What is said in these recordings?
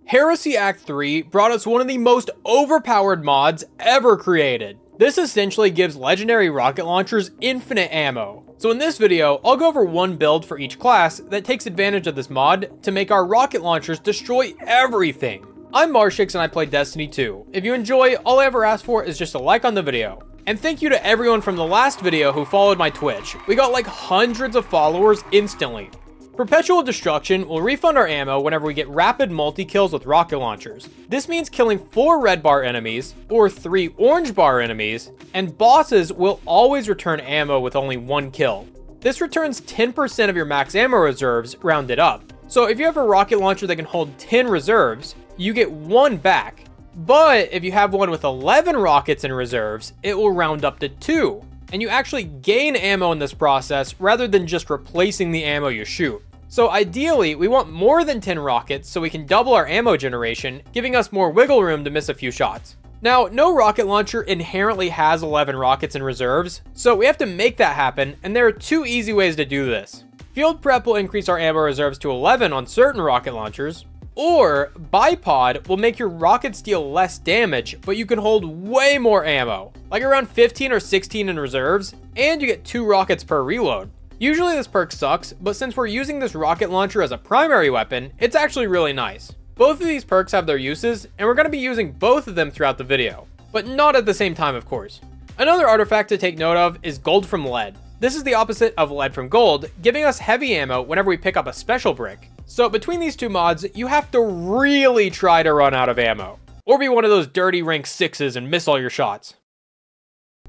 Heresy Act 3 brought us one of the most overpowered mods ever created. This essentially gives legendary rocket launchers infinite ammo. So in this video, I'll go over one build for each class that takes advantage of this mod to make our rocket launchers destroy everything. I'm Marshix and I play Destiny 2. If you enjoy, all I ever ask for is just a like on the video. And thank you to everyone from the last video who followed my Twitch. We got like hundreds of followers instantly. Perpetual Destruction will refund our ammo whenever we get rapid multi-kills with rocket launchers. This means killing 4 red bar enemies, or 3 orange bar enemies, and bosses will always return ammo with only 1 kill. This returns 10% of your max ammo reserves, rounded up. So if you have a rocket launcher that can hold 10 reserves, you get 1 back. But if you have one with 11 rockets in reserves, it will round up to 2. And you actually gain ammo in this process rather than just replacing the ammo you shoot. So ideally, we want more than 10 rockets so we can double our ammo generation, giving us more wiggle room to miss a few shots. Now, no rocket launcher inherently has 11 rockets in reserves, so we have to make that happen, and there are 2 easy ways to do this. Field Prep will increase our ammo reserves to 11 on certain rocket launchers, or Bipod will make your rockets deal less damage, but you can hold way more ammo, like around 15 or 16 in reserves, and you get 2 rockets per reload. Usually this perk sucks, but since we're using this rocket launcher as a primary weapon, it's actually really nice. Both of these perks have their uses, and we're going to be using both of them throughout the video, but not at the same time, of course. Another artifact to take note of is gold from lead. This is the opposite of lead from gold, giving us heavy ammo whenever we pick up a special brick. So between these 2 mods, you have to really try to run out of ammo, or be one of those dirty rank 6s and miss all your shots.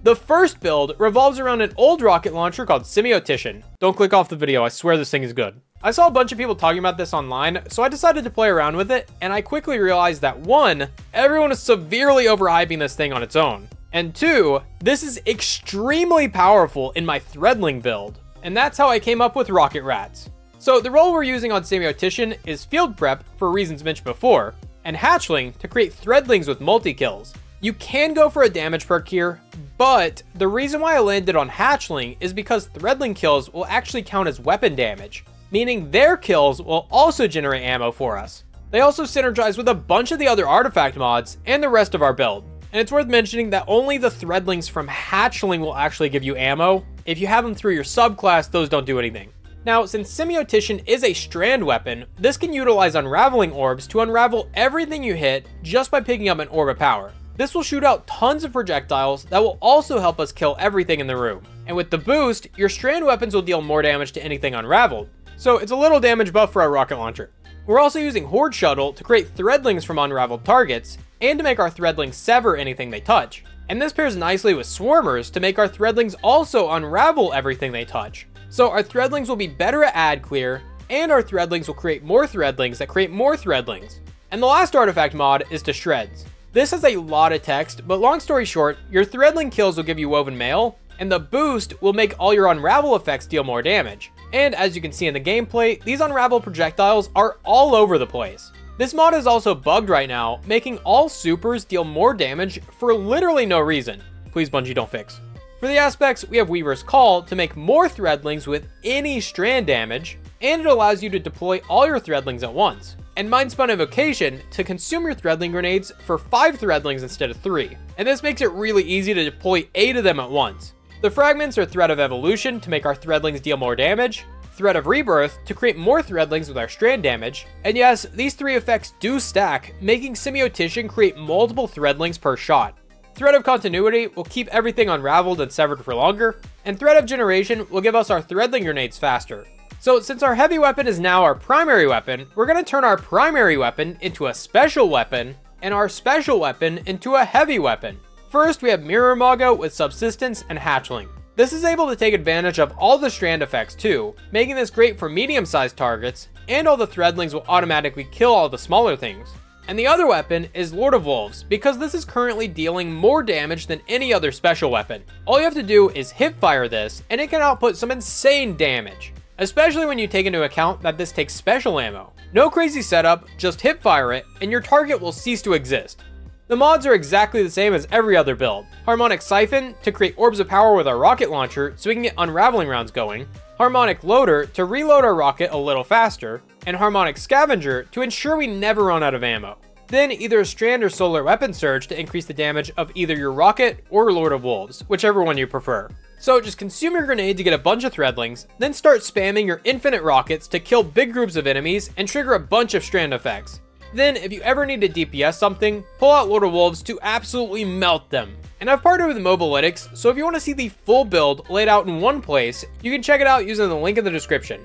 The first build revolves around an old rocket launcher called Semiotician. Don't click off the video, I swear this thing is good. I saw a bunch of people talking about this online, so I decided to play around with it, and I quickly realized that 1, everyone is severely overhyping this thing on its own, and 2, this is extremely powerful in my Threadling build, and that's how I came up with Rocket Rats. So the role we're using on Semiotician is Field Prep for reasons mentioned before, and Hatchling to create Threadlings with multi-kills. You can go for a damage perk here, but the reason why I landed on Hatchling is because Threadling kills will actually count as weapon damage, meaning their kills will also generate ammo for us. They also synergize with a bunch of the other artifact mods and the rest of our build. And it's worth mentioning that only the Threadlings from Hatchling will actually give you ammo. If you have them through your subclass, those don't do anything. Now, since Semiotician is a strand weapon, this can utilize unraveling orbs to unravel everything you hit just by picking up an orb of power. This will shoot out tons of projectiles that will also help us kill everything in the room. And with the boost, your strand weapons will deal more damage to anything unraveled. So it's a little damage buff for our rocket launcher. We're also using Horde Shuttle to create Threadlings from unraveled targets, and to make our Threadlings sever anything they touch. And this pairs nicely with Swarmers to make our Threadlings also unravel everything they touch. So our Threadlings will be better at ad clear, and our Threadlings will create more Threadlings that create more Threadlings. And the last artifact mod is to Shreds. This has a lot of text, but long story short, your Threadling kills will give you Woven Mail, and the boost will make all your Unravel effects deal more damage. And as you can see in the gameplay, these Unravel projectiles are all over the place. This mod is also bugged right now, making all supers deal more damage for literally no reason. Please Bungie, don't fix. For the aspects, we have Weaver's Call to make more Threadlings with any strand damage, and it allows you to deploy all your Threadlings at once. And Mindspun Invocation to consume your Threadling grenades for 5 Threadlings instead of 3. And this makes it really easy to deploy 8 of them at once. The fragments are Thread of Evolution to make our Threadlings deal more damage, Thread of Rebirth to create more Threadlings with our strand damage, and yes, these 3 effects do stack, making Semiotician create multiple Threadlings per shot. Thread of Continuity will keep everything unraveled and severed for longer, and Thread of Generation will give us our Threadling grenades faster. So since our heavy weapon is now our primary weapon, we're going to turn our primary weapon into a special weapon, and our special weapon into a heavy weapon. First, we have Mirror Mago with Subsistence and Hatchling. This is able to take advantage of all the strand effects too, making this great for medium-sized targets, and all the Threadlings will automatically kill all the smaller things. And the other weapon is Lord of Wolves, because this is currently dealing more damage than any other special weapon. All you have to do is hip fire this, and it can output some insane damage. Especially when you take into account that this takes special ammo. No crazy setup, just hip fire it, and your target will cease to exist. The mods are exactly the same as every other build. Harmonic Siphon to create orbs of power with our rocket launcher so we can get unraveling rounds going. Harmonic Loader to reload our rocket a little faster. and Harmonic Scavenger to ensure we never run out of ammo. Then either a Strand or Solar Weapon Surge to increase the damage of either your Rocket or Lord of Wolves, whichever one you prefer. So just consume your grenade to get a bunch of Threadlings, then start spamming your infinite rockets to kill big groups of enemies and trigger a bunch of Strand effects. Then if you ever need to DPS something, pull out Lord of Wolves to absolutely melt them. And I've partnered with Mobalytics, so if you want to see the full build laid out in one place, you can check it out using the link in the description.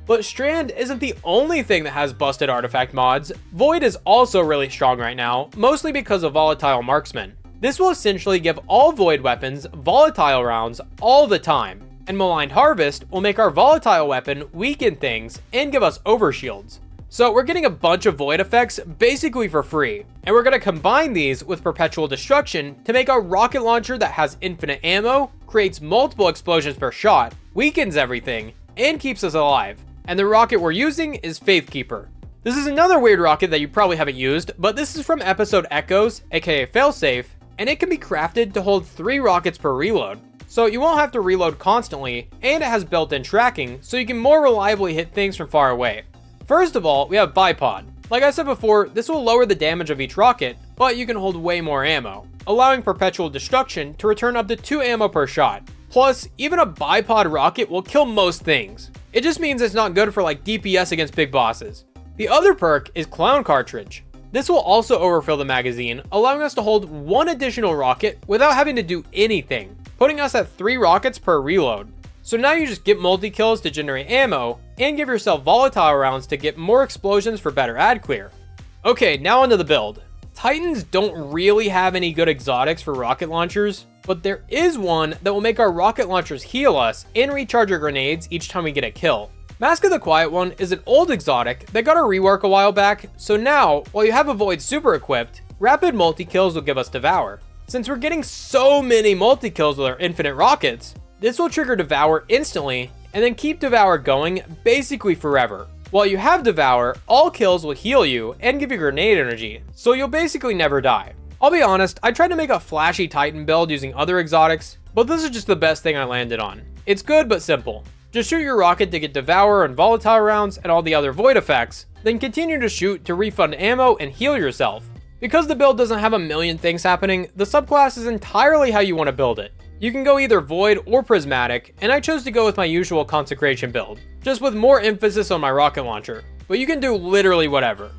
But Strand isn't the only thing that has busted artifact mods. Void is also really strong right now, mostly because of Volatile Marksman. This will essentially give all Void weapons volatile rounds all the time, and Maligned Harvest will make our volatile weapon weaken things and give us overshields. So we're getting a bunch of Void effects basically for free, and we're going to combine these with Perpetual Destruction to make a rocket launcher that has infinite ammo, creates multiple explosions per shot, weakens everything, and keeps us alive. And the rocket we're using is Faithkeeper. This is another weird rocket that you probably haven't used, but this is from Episode Echoes, aka Failsafe, and it can be crafted to hold 3 rockets per reload. So you won't have to reload constantly, and it has built-in tracking, so you can more reliably hit things from far away. First of all, we have Bipod. Like I said before, this will lower the damage of each rocket, but you can hold way more ammo, allowing Perpetual Destruction to return up to 2 ammo per shot. Plus, even a Bipod rocket will kill most things. It just means it's not good for like DPS against big bosses. The other perk is Clown Cartridge. This will also overfill the magazine, allowing us to hold 1 additional rocket without having to do anything, putting us at 3 rockets per reload. So now you just get multi-kills to generate ammo, and give yourself volatile rounds to get more explosions for better ad clear. Okay, now onto the build. Titans don't really have any good exotics for rocket launchers, but there is one that will make our rocket launchers heal us and recharge our grenades each time we get a kill. Mask of the Quiet One is an old exotic that got a rework a while back, so now, while you have a Void super equipped, rapid multi-kills will give us Devour. Since we're getting so many multi-kills with our infinite rockets, this will trigger Devour instantly, and then keep Devour going basically forever. While you have Devour, all kills will heal you and give you grenade energy, so you'll basically never die. I'll be honest, I tried to make a flashy Titan build using other exotics, but this is just the best thing I landed on. It's good but simple. Just shoot your rocket to get Devour and volatile rounds and all the other Void effects, then continue to shoot to refund ammo and heal yourself. Because the build doesn't have a million things happening, the subclass is entirely how you want to build it. You can go either Void or Prismatic, and I chose to go with my usual Consecration build, just with more emphasis on my rocket launcher, but you can do literally whatever.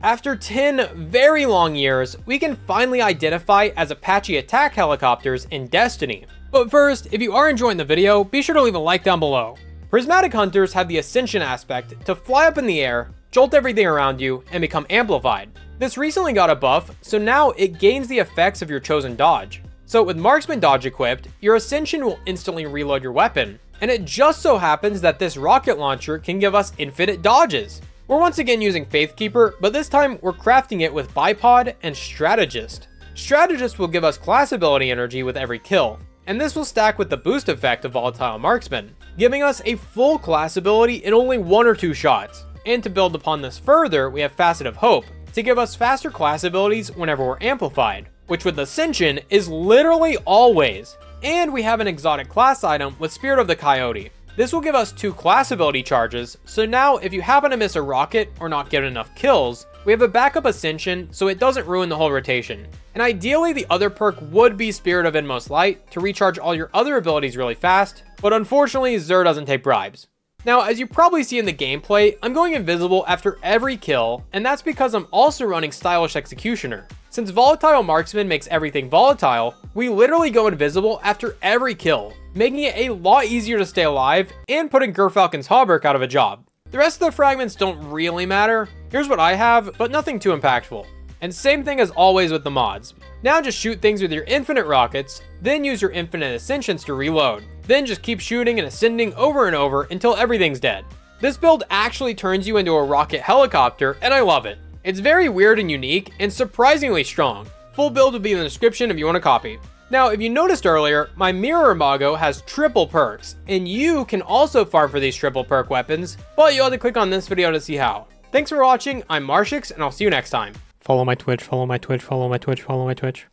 After 10 very long years, we can finally identify as Apache attack helicopters in Destiny. But first, if you are enjoying the video, be sure to leave a like down below. Prismatic Hunters have the Ascension aspect to fly up in the air, jolt everything around you, and become amplified. This recently got a buff, so now it gains the effects of your chosen dodge. So with Marksman dodge equipped, your Ascension will instantly reload your weapon, and it just so happens that this rocket launcher can give us infinite dodges. We're once again using Faithkeeper, but this time we're crafting it with Bipod and Strategist. Strategist will give us class ability energy with every kill, and this will stack with the boost effect of Volatile Marksman, giving us a full class ability in only 1 or 2 shots. And to build upon this further, we have Facet of Hope, to give us faster class abilities whenever we're amplified, which with Ascension is literally always. And we have an exotic class item with Spirit of the Coyote. This will give us 2 class ability charges, so now if you happen to miss a rocket or not get enough kills, we have a backup Ascension so it doesn't ruin the whole rotation. And ideally the other perk would be Spirit of Inmost Light to recharge all your other abilities really fast, but unfortunately Xur doesn't take bribes. Now, as you probably see in the gameplay, I'm going invisible after every kill, and that's because I'm also running Stylish Executioner. Since Volatile Marksman makes everything volatile, we literally go invisible after every kill, making it a lot easier to stay alive and putting Gerfalcon's Hauberk out of a job. The rest of the fragments don't really matter. Here's what I have, but nothing too impactful. And same thing as always with the mods. Now just shoot things with your infinite rockets, then use your infinite ascensions to reload. Then just keep shooting and ascending over and over until everything's dead. This build actually turns you into a rocket helicopter, and I love it. It's very weird and unique, and surprisingly strong. Full build will be in the description if you want a copy. Now, if you noticed earlier, my Mirror Imago has triple perks, and you can also farm for these triple perk weapons, but you'll have to click on this video to see how. Thanks for watching, I'm Marshix, and I'll see you next time. Follow my Twitch, follow my Twitch, follow my Twitch, follow my Twitch.